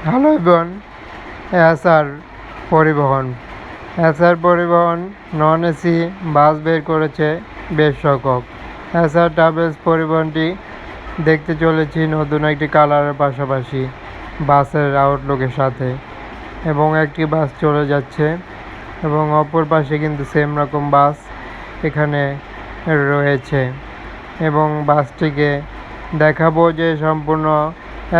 Hello everyone, SR পরিবহন পরিবহন non AC bus বের করেছে বেশ সংখ্যক। এসআর ট্রাভেলস পরিবহনটি দেখতে চলেছি নতুন একটি কালারের পাশাপাশি বাসের আউটলুকের সাথে, এবং একটি বাস চলে যাচ্ছে এবং অপর পাশে কিন্তু সেম রকম বাস এখানে রয়েছে। এবং বাসটিকে দেখাবো যে সম্পূর্ণ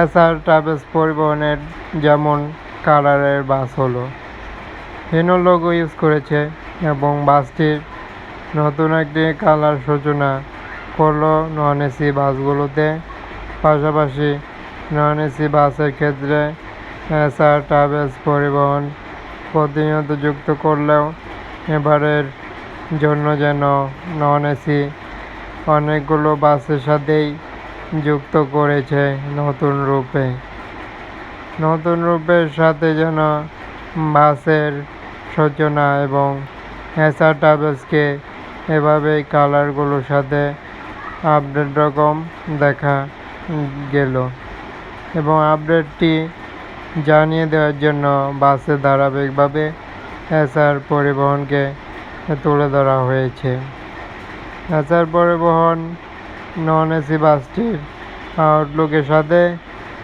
এসআর ট্রাভেলস পরিবহনের যেমন কালারের বাস হলো, হেনো লোগো ইউজ করেছে এবং বাসটির নতুন একটি কালার সূচনা করলো নন এসি বাসগুলোতে। পাশাপাশি নন এসি বাসের ক্ষেত্রে এসআর ট্রাভেলস পরিবহন প্রতিনিয়ত যুক্ত করলেও এবারের জন্য যেন নন এসি অনেকগুলো বাসের সাথেই যুক্ত করেছে নতুন রূপের সাথে যেন বাসের সূচনা, এবং এসআর ট্রাভেলসকে এভাবেই কালারগুলোর সাথে আপডেট রকম দেখা গেল। এবং আপডেটটি জানিয়ে দেওয়ার জন্য বাসে ধারাবাহিকভাবে এসআর পরিবহনকে তুলে ধরা হয়েছে। এসআর পরিবহন নন এসি বাসটির আউটলুকের সাথে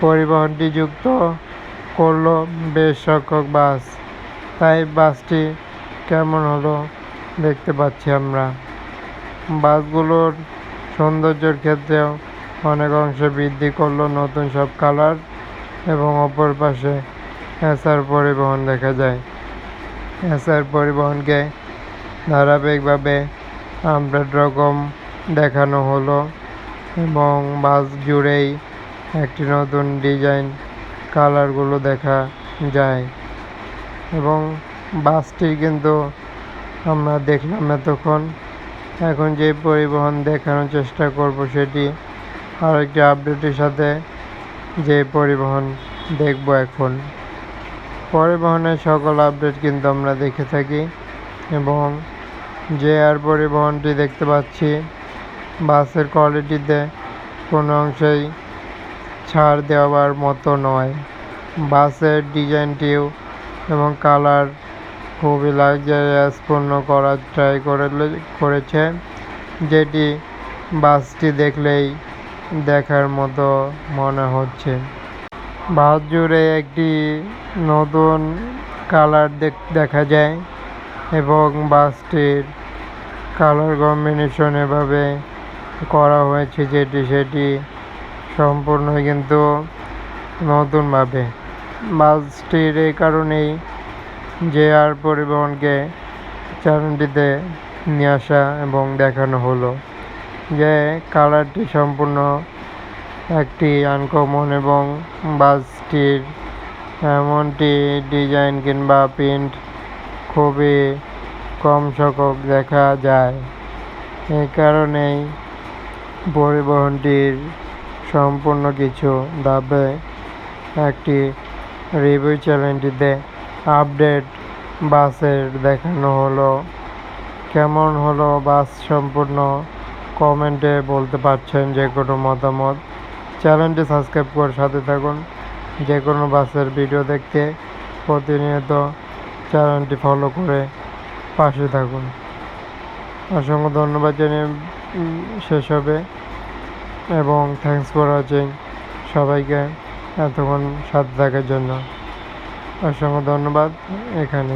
পরিবহনটি যুক্ত করলো বেশ সংখ্যক বাস। তাই বাসটি কেমন হলো দেখতে পাচ্ছি আমরা। বাসগুলোর সৌন্দর্যের ক্ষেত্রেও অনেক অংশে বৃদ্ধি করলো নতুন সব কালার, এবং অপর পাশে এসআর পরিবহন দেখা যায়। এসআর পরিবহনকে ধারাবাহিকভাবে আপডেট রকম দেখানো হলো, এবং বাস জুড়েই একটি নতুন ডিজাইন কালারগুলো দেখা যায়। এবং বাসটির কিন্তু আমরা দেখলাম এতক্ষণ, এখন যে পরিবহন দেখানোর চেষ্টা করব সেটি আরেকটি আপডেটের সাথে যে পরিবহন দেখব। এখন পরিবহনের সকল আপডেট কিন্তু আমরা দেখে থাকি, এবং যে আর পরিবহনটি দেখতে পাচ্ছি বাসের কোয়ালিটিতে কোনো অংশেই ছাড় দেওয়ার মতো নয়। বাসের ডিজাইনটিও এবং কালার খুবই লাক্সারিয়াসপূর্ণ করার ট্রাই করেছে, যেটি বাসটি দেখলেই দেখার মতো মনে হচ্ছে। বাস জুড়ে একটি নতুন কালার দেখা যায়, এবং বাসটির কালার কম্বিনেশন এভাবে করা হয়েছে সেটি সম্পূর্ণই কিন্তু নতুনভাবে। বাসটির এই কারণেই যে আর পরিবহনকে চ্যানেলটিতে নিয়ে আসা এবং দেখানো হলো যে কালারটি সম্পূর্ণ একটি আনকমন, এবং বাসটির এমনটি ডিজাইন কিংবা প্রিন্ট খুবই কম সংখ্যক দেখা যায়। এই কারণেই পরিবহনটির সম্পূর্ণ কিছু ধাপে একটি রিভিউ চ্যানেলটিতে আপডেট বাসের দেখানো হলো। কেমন হলো বাস সম্পূর্ণ কমেন্টে বলতে পারছেন যে কোনো মতামত। চ্যানেলটি সাবস্ক্রাইব করে সাথে থাকুন যে কোনো বাসের ভিডিও দেখতে। প্রতিনিয়ত চ্যানেলটি ফলো করে পাশে থাকুন। অসংখ্য ধন্যবাদ জানিয়ে শেষ হবে, এবং থ্যাঙ্কস ফর ওয়াচিং সবাইকে এতক্ষণ সাথে থাকার জন্য। অসংখ্য ধন্যবাদ। এখানে